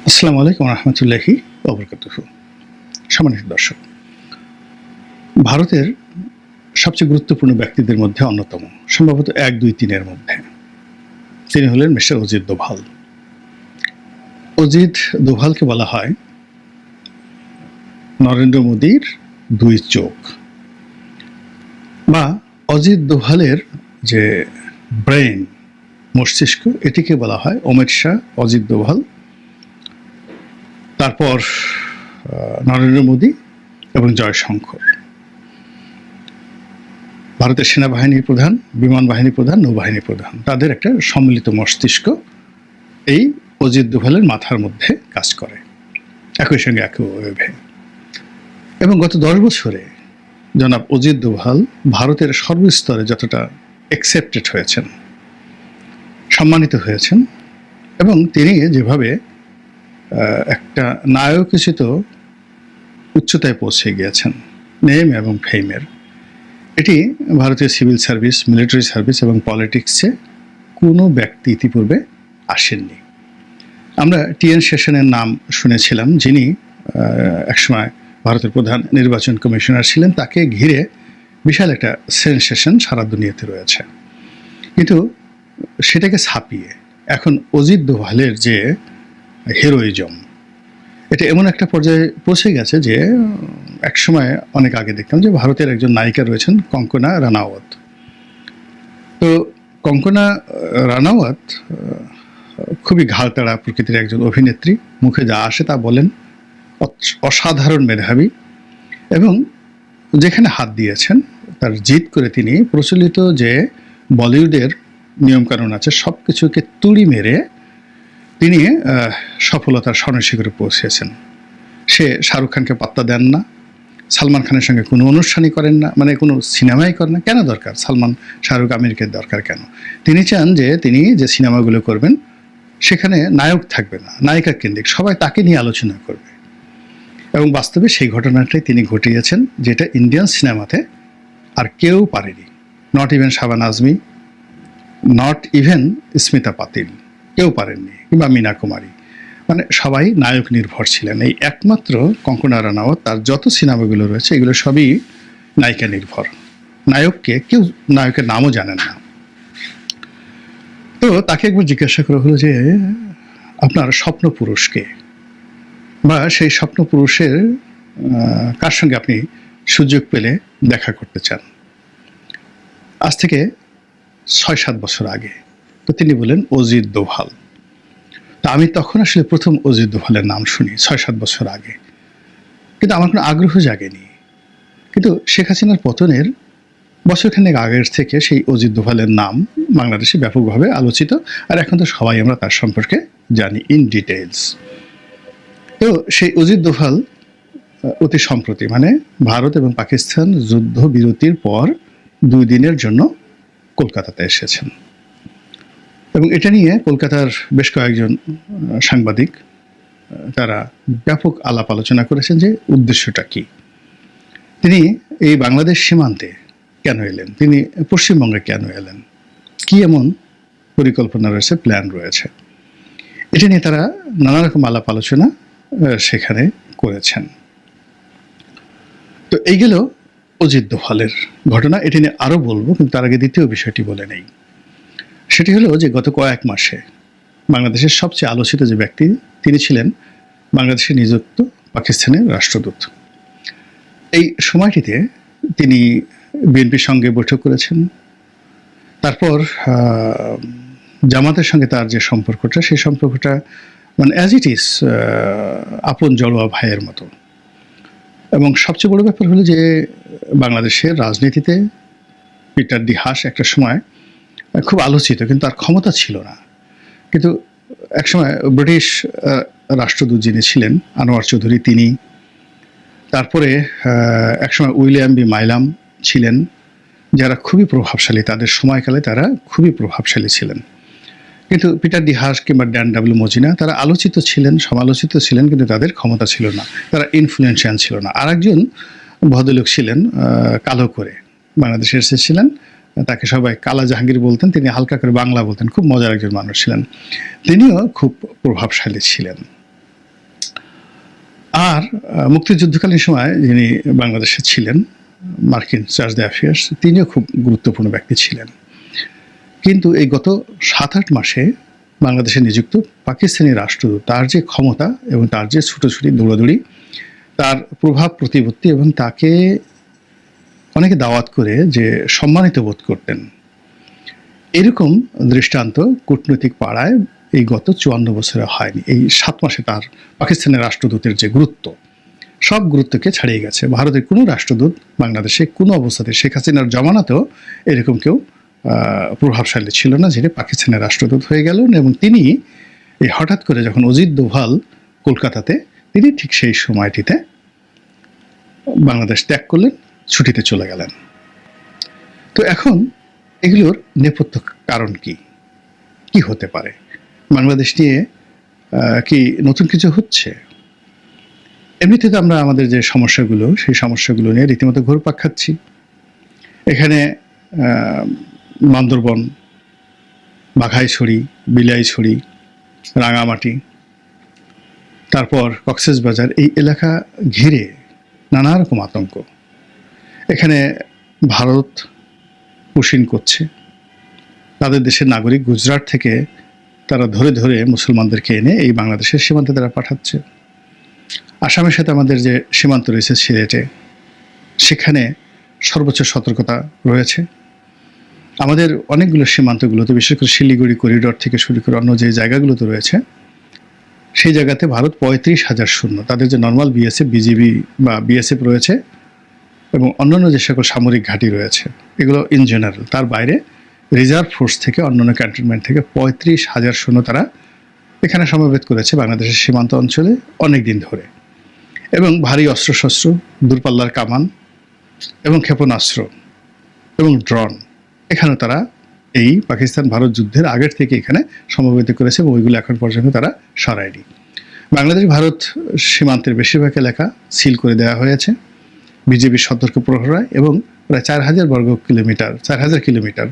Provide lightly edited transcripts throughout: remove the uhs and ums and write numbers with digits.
আসসালামু আলাইকুম রহমতুল্লাহি ওবরকাতুহু। সম্মানিত দর্শক, ভারতের সবচেয়ে গুরুত্বপূর্ণ ব্যক্তিদের মধ্যে অন্যতম, সম্ভবত ১, ২, ৩-এর মধ্যে তিনি হলেন মিস্টার অজিত দোভাল। অজিত দোভালকে বলা হয় নরেন্দ্র মোদীর দুই চোখ, বা অজিত দোভালের যে ব্রেন, মস্তিষ্ক, এটিকে বলা হয় অমিত শাহ, অজিত দোভাল, তারপর নরেন্দ্র মোদী এবং জয়শঙ্কর। ভারতের সেনাবাহিনীর প্রধান, বিমান বাহিনী প্রধান, নৌবাহিনী প্রধান, তাদের একটা সম্মিলিত মস্তিষ্ক এই অজিত দোভালের মাথার মধ্যে কাজ করে একই সঙ্গে একইভাবে। এবং গত ১০ বছরে জনাব অজিত দোভাল ভারতের সর্বস্তরে যতটা অ্যাকসেপ্টেড হয়েছেন, সম্মানিত হয়েছেন, এবং তিনি যেভাবে একটা নায়কোচিত উচ্চতায় পৌঁছে গিয়েছেন, নেম এবং ফেমের, এটি ভারতীয় সিভিল সার্ভিস, মিলিটারি সার্ভিস এবং পলিটিক্সে কোনো ব্যক্তি ইতিপূর্বে আসেননি। আমরা টিএন শেষনের নাম শুনেছিলাম, যিনি একসময় ভারতের প্রধান নির্বাচন কমিশনার ছিলেন। তাকে ঘিরে বিশাল একটা সেনসেশন সারা দুনিয়াতে রয়েছে, কিন্তু সেটাকে ছাপিয়ে এখন অজিত দোভালের যে হিরোইজম, এটা এমন একটা পর্যায়ে পৌঁছে গেছে যে একসময় অনেক আগে দেখতাম যে ভারতের একজন নায়িকা রয়েছেন কঙ্কনা রানাওয়াত। তো কঙ্কনা রানাওয়াত খুবই ঘাড়তাড়া প্রকৃতির একজন অভিনেত্রী, মুখে যা আসে তা বলেন, অসাধারণ মেধাবী, এবং যেখানে হাত দিয়েছেন তার জিত করে তিনি প্রচলিত যে বলিউডের নিয়মকানুন আছে সব কিছুকে তুড়ি মেরে তিনি সফলতার স্বর্ণশিখরে পৌঁছেছেন। সে শাহরুখ খানকে পাত্তা দেন না, সালমান খানের সঙ্গে কোনো অনুষ্ঠানই করেন না, মানে কোনো সিনেমাই করেন না। কেন দরকার সালমান, শাহরুখ, আমিরকে দরকার কেন? তিনি চান যে তিনি যে সিনেমাগুলো করবেন সেখানে নায়ক থাকবে না, নায়িকা কেন্দ্রিক, সবাই তাকে নিয়ে আলোচনা করবে। এবং বাস্তবে সেই ঘটনাটাই তিনি ঘটিয়েছেন, যেটা ইন্ডিয়ান সিনেমাতে আর কেউ পারেনি। Not even Shaban Azmi, not even Smita পাতিল, কেউ পারেননি, কিংবা মীনা কুমারী। মানে সবাই নায়ক নির্ভর ছিলেন। এই একমাত্র কঙ্কনা রানাওয়াত, তার যত সিনেমাগুলো রয়েছে এগুলো সবই নায়িকা নির্ভর। নায়ককে কেউ, নায়কের নামও জানেন না। তো তাকে একবার জিজ্ঞাসা করা হলো যে আপনার স্বপ্ন পুরুষকে, বা সেই স্বপ্ন পুরুষের কার সঙ্গে আপনি সুযোগ পেলে দেখা করতে চান, আজ থেকে ৬-৭ বছর আগে। তো তিনি বলেন অজিত দোভাল। তা আমি তখন আসলে প্রথম অজিত দোভালের নাম শুনি ৬-৭ বছর আগে, কিন্তু আমার কোনো আগ্রহ জাগেনি। কিন্তু শেখ হাসিনার পতনের বছরখানেক আগের থেকে সেই অজিত দোভালের নাম বাংলাদেশে ব্যাপকভাবে আলোচিত, আর এখন তো সবাই আমরা তার সম্পর্কে জানি ইন ডিটেলস। তো সেই অজিত দোভাল অতি সম্প্রতি, মানে ভারত এবং পাকিস্তান যুদ্ধ বিরতির পর ২ দিনের জন্য কলকাতাতে এসেছেন, এবং এটা নিয়ে কলকাতার বেশ কয়েকজন সাংবাদিক তারা ব্যাপক আলাপ আলোচনা করেছেন যে উদ্দেশ্যটা কি, তিনি এই বাংলাদেশ সীমান্তে কেন এলেন, তিনি পশ্চিমবঙ্গে কেন এলেন, কি এমন পরিকল্পনা রয়েছে, প্ল্যান রয়েছে। এটা নিয়ে তারা নানা রকম আলাপ আলোচনা সেখানে করেছেন। তো এই গেল অজিত দোভালের ঘটনা। এটি নিয়ে আরও বলবো, কিন্তু তার আগে দ্বিতীয় বিষয়টি বলে নেই। সেটি হলো যে গত কয়েক মাসে বাংলাদেশের সবচেয়ে আলোচিত যে ব্যক্তি, তিনি ছিলেন বাংলাদেশে নিযুক্ত পাকিস্তানের রাষ্ট্রদূত। এই সময়টিতে তিনি বিএনপির সঙ্গে বৈঠক করেছেন। তারপর জামাতের সঙ্গে তার যে সম্পর্কটা, সেই সম্পর্কটা মানে অ্যাজ ইট ইজ, আপন জড়োয়া ভাইয়ের মতো। এবং সবচেয়ে বড় ব্যাপার হলো যে বাংলাদেশের রাজনীতিতে পিটার ডি হাস একটা সময় খুব আলোচিত, কিন্তু তার ক্ষমতা ছিল না। কিন্তু একসময় ব্রিটিশ রাষ্ট্রদূত যিনি ছিলেন আনোয়ার চৌধুরী, তিনি, তারপরে একসময় উইলিয়াম বি মাইলাম ছিলেন, যারা খুবই প্রভাবশালী, তাদের সময়কালে তারা খুবই প্রভাবশালী ছিলেন। কিন্তু পিটার ডি হাস কিংবা ড্যান ডাব্লিউ মজিনা, তারা আলোচিত ছিলেন, সমালোচিত ছিলেন, কিন্তু তাদের ক্ষমতা ছিল না, তারা ইনফ্লুয়েন্সিয়াল ছিল না। আর একজন ভদ্রলোক ছিলেন, কালো করে বাংলাদেশে এসেছিলেন, তাকে সবাই কালা জাহাঙ্গীর বলতেন, তিনি হালকা করে বাংলা বলতেন, খুব মজার একজন মানুষ ছিলেন, তিনিও খুব প্রভাবশালী ছিলেন। আর মুক্তিযুদ্ধকালীন সময় যিনি বাংলাদেশে ছিলেন মার্কিন চার্জ দ্য অ্যাফেয়ার্স, তিনিও খুব গুরুত্বপূর্ণ ব্যক্তি ছিলেন। কিন্তু এই গত 7-8 মাসে বাংলাদেশে নিযুক্ত পাকিস্তানি রাষ্ট্রদূত, তার যে ক্ষমতা এবং তার যে ছুটোছুটি দৌড়াদৌড়ি, তার প্রভাব প্রতিপত্তি, এবং তাকে অনেকে দাওয়াত করে যে সম্মানিত বোধ করতেন, এরকম দৃষ্টান্ত কূটনৈতিক পাড়ায় এই গত 54 বছরে হয়নি। এই 7 মাসে তার পাকিস্তানের রাষ্ট্রদূতের যে গুরুত্ব, সব গুরুত্বকে ছাড়িয়ে গেছে। ভারতের কোনো রাষ্ট্রদূত বাংলাদেশে কোনো অবস্থাতে, শেখ হাসিনার জমানাতেও এরকম কেউ প্রভাবশালী ছিল না যিনি পাকিস্তানের রাষ্ট্রদূত হয়ে গেলেন। এবং তিনি এই হঠাৎ করে যখন অজিত দোভাল কলকাতাতে, তিনি ঠিক সেই সময়টিতে বাংলাদেশ ত্যাগ করলেন, ছুটিতে চলে গেলেন। তো এখন এগুলোর নেপথ্য কারণ কি কি হতে পারে? বাংলাদেশ নিয়ে কি নতুন কিছু হচ্ছে? এমনিতে তো আমরা আমাদের যে সমস্যাগুলো, সেই সমস্যাগুলো নিয়ে রীতিমতো ঘুরপাক খাচ্ছি। এখানে বান্দরবন, বাঘাইছড়ি, বিলাইছড়ি, রাঙামাটি, তারপর কক্সবাজার, এই এলাকা ঘিরে নানা রকম আতঙ্ক। এখানে ভারত পুশিন করছে, তাদের দেশের নাগরিক গুজরাট থেকে তারা ধরে ধরে মুসলমানদেরকে এনে এই বাংলাদেশের সীমান্তে তারা পাঠাচ্ছে। আসামের সাথে আমাদের যে সীমান্ত রয়েছে সিলেটে, সেখানে সর্বোচ্চ সতর্কতা রয়েছে। আমাদের অনেকগুলো সীমান্তগুলোতে, বিশেষ করে শিলিগুড়ি করিডর থেকে শুরু করে অন্য যে জায়গাগুলোতে রয়েছে, সেই জায়গাতে ভারত 35,000 সৈন্য, তাদের যে নর্মাল বিএসএফ, বিজিবি বা বিএসএফ রয়েছে, এবং অন্যান্য যে সকল সামরিক ঘাঁটি রয়েছে, এগুলো ইন জেনারেল, তার বাইরে রিজার্ভ ফোর্স থেকে, অন্যান্য ক্যান্টনমেন্ট থেকে 35,000 সৈন্য তারা এখানে সমবেত করেছে বাংলাদেশের সীমান্ত অঞ্চলে অনেক দিন ধরে। এবং ভারী অস্ত্রশস্ত্র, দূরপাল্লার কামান এবং ক্ষেপণাস্ত্র এবং ড্রোন, এখানে তারা এই পাকিস্তান ভারত যুদ্ধের আগের থেকে এখানে সমবেত করেছে, এবং ওইগুলো এখন পর্যন্ত তারা সরায়নি। বাংলাদেশ ভারত সীমান্তের বেশিরভাগ এলাকা সিল করে দেওয়া হয়েছে বিজেপির সতর্ক প্রহরায়, এবং প্রায় 4,000 কিলোমিটার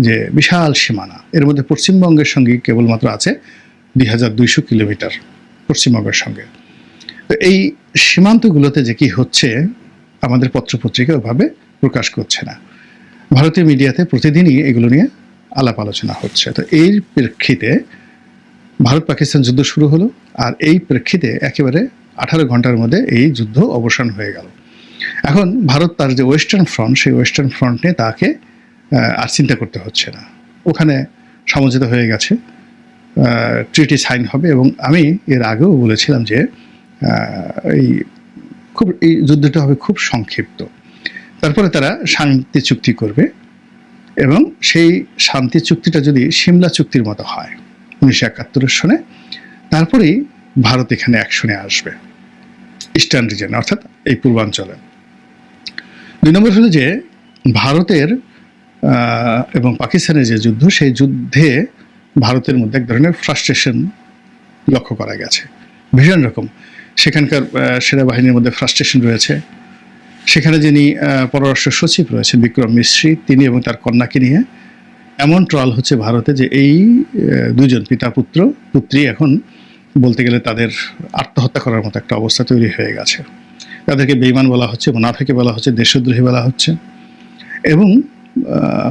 যে বিশাল সীমানা, এর মধ্যে পশ্চিমবঙ্গের সঙ্গে কেবলমাত্র আছে 2,200 কিলোমিটার পশ্চিমবঙ্গের সঙ্গে। তো এই সীমান্তগুলোতে যে কি হচ্ছে আমাদের পত্রপত্রিকা ওভাবে প্রকাশ করছে না। ভারতীয় মিডিয়াতে প্রতিদিনই এগুলো নিয়ে আলাপ আলোচনা হচ্ছে। তো এই প্রেক্ষিতে ভারত পাকিস্তান যুদ্ধ শুরু হলো, আর এই প্রেক্ষিতে একেবারে 18 ঘন্টার মধ্যে এই যুদ্ধ অবসান হয়ে গেল। এখন ভারত তার যে ওয়েস্টার্ন ফ্রন্ট, সেই ওয়েস্টার্ন ফ্রন্ট নিয়ে তাকে আর চিন্তা করতে হচ্ছে না। ওখানে সমঝোতা হয়ে গেছে, ট্রিটি সাইন হবে। এবং আমি এর আগেও বলেছিলাম যে এই যুদ্ধটা হবে খুব সংক্ষিপ্ত। তারপরে তারা শান্তি চুক্তি করবে, এবং সেই শান্তি চুক্তিটা যদি সিমলা চুক্তির মতো হয় 1971 সনে, তারপরেই ভারত এখানে অ্যাকশনে আসবে ইস্টার্ন রিজনে, অর্থাৎ এই পূর্বাঞ্চলে। 2 নম্বর হলো যে ভারতের এবং পাকিস্তানের যে যুদ্ধ, সেই যুদ্ধে ভারতের মধ্যে এক ধরনের ফ্রাস্ট্রেশন লক্ষ্য করা গেছে, ভীষণ রকম। সেখানকার সেনাবাহিনীর মধ্যে ফ্রাস্ট্রেশন রয়েছে। সেখানে যিনি পররাষ্ট্র সচিব রয়েছেন বিক্রম মিশ্রি, তিনি এবং তার কন্যাকে নিয়ে এমন ট্রল হচ্ছে ভারতে যে এই দুজন পিতা পুত্রী এখন বলতে গেলে তাদের আত্মহত্যা করার মতো একটা অবস্থা তৈরি হয়ে গেছে। তাদেরকে বেঈমান বলা হচ্ছে, মুনাফিকে বলা হচ্ছে, দেশদ্রোহী বলা হচ্ছে। এবং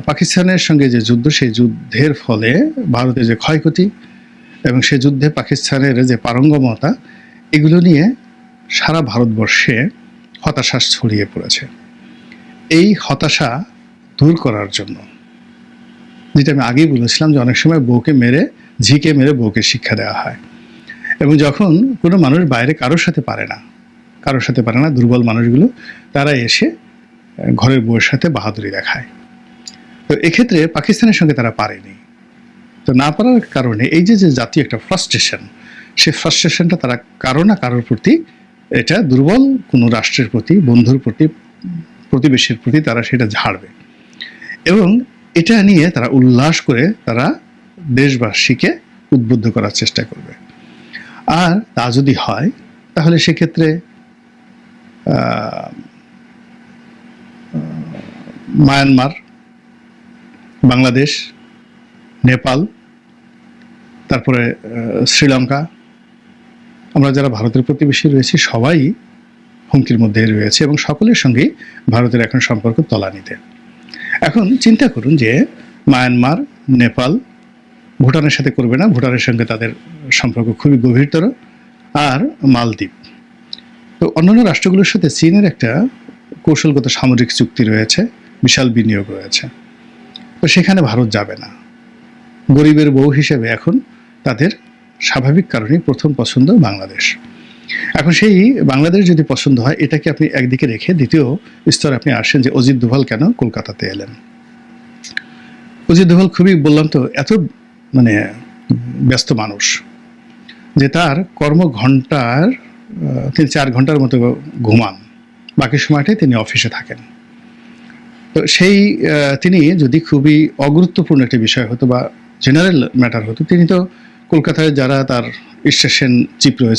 পাকিস্তানের সঙ্গে যে যুদ্ধ, সেই যুদ্ধের ফলে ভারতের যে ক্ষয়ক্ষতি এবং সে যুদ্ধে পাকিস্তানের যে পারঙ্গমতা, এগুলো নিয়ে সারা ভারতবর্ষে হতাশা ছড়িয়ে পড়েছে। এই হতাশা দূর করার জন্য, যেটা আমি আগেই বলেছিলাম যে অনেক সময় বউকে মেরে, ঝিকে মেরে বউকে শিক্ষা দেওয়া হয়। এবং যখন কোনো মানুষ বাইরে কারোর সাথে পারে না, দুর্বল মানুষগুলো তারা এসে ঘরের বউয়ের সাথে বাহাদুরি দেখায়। তো এক্ষেত্রে পাকিস্তানের সঙ্গে তারা পারেনি। তো না পারার কারণে এই যে জাতীয় একটা ফ্রাস্ট্রেশন, সেই ফ্রাস্ট্রেশনটা তারা কারো না কারোর প্রতি, এটা দুর্বল কোনো রাষ্ট্রের প্রতি, বন্ধুর প্রতি, প্রতিবেশীর প্রতি তারা সেটা ঝাড়বে। এবং এটা নিয়ে তারা উল্লাস করে তারা দেশবাসীকে উদ্বুদ্ধ করার চেষ্টা করবে। আর তা যদি হয়, তাহলে সেক্ষেত্রে মায়ানমার, বাংলাদেশ, নেপাল, তারপরে শ্রীলঙ্কা, আমরা যারা ভারতের প্রতিবেশী রয়েছি সবাই হুমকির মধ্যে রয়েছে এবং সকলের সঙ্গেই ভারতের এখন সম্পর্ক তলানিতে। এখন চিন্তা করুন যে মায়ানমার, নেপাল, ভুটানের সাথে করবে না, ভুটানের সঙ্গে তাদের সম্পর্ক খুবই গভীরতর, আর মালদ্বীপ। তো অন্যান্য রাষ্ট্রগুলোর সাথে চীনের একটা কৌশলগত সামরিক চুক্তি রয়েছে, বিশাল বিনিয়োগ রয়েছে। তো সেখানে ভারত যাবে না। গরিবের বউ হিসেবে এখন তাদের স্বাভাবিক কারণেই প্রথম পছন্দ বাংলাদেশ। এখন সেই বাংলাদেশ যদি পছন্দ হয়, এটাকে আপনি একদিকে রেখে দ্বিতীয় স্তরে আপনি আসেন যে অজিত দোভাল কেন কলকাতাতে এলেন। অজিত দোভাল খুবই, বললাম তো, এত মানে ব্যস্ত মানুষ যে তার কর্মঘণ্টার তিনি 4 ঘন্টার মতো ঘুমান, বাকি সময়টাই তিনি অফিসে থাকেন। তো সেই তিনি যদি খুবই অগুরুত্বপূর্ণ একটা বিষয় হতো বা জেনারেল ম্যাটার হতো, তিনি তো কলকাতায় যারা তার স্টেশন চিফ রয়েছে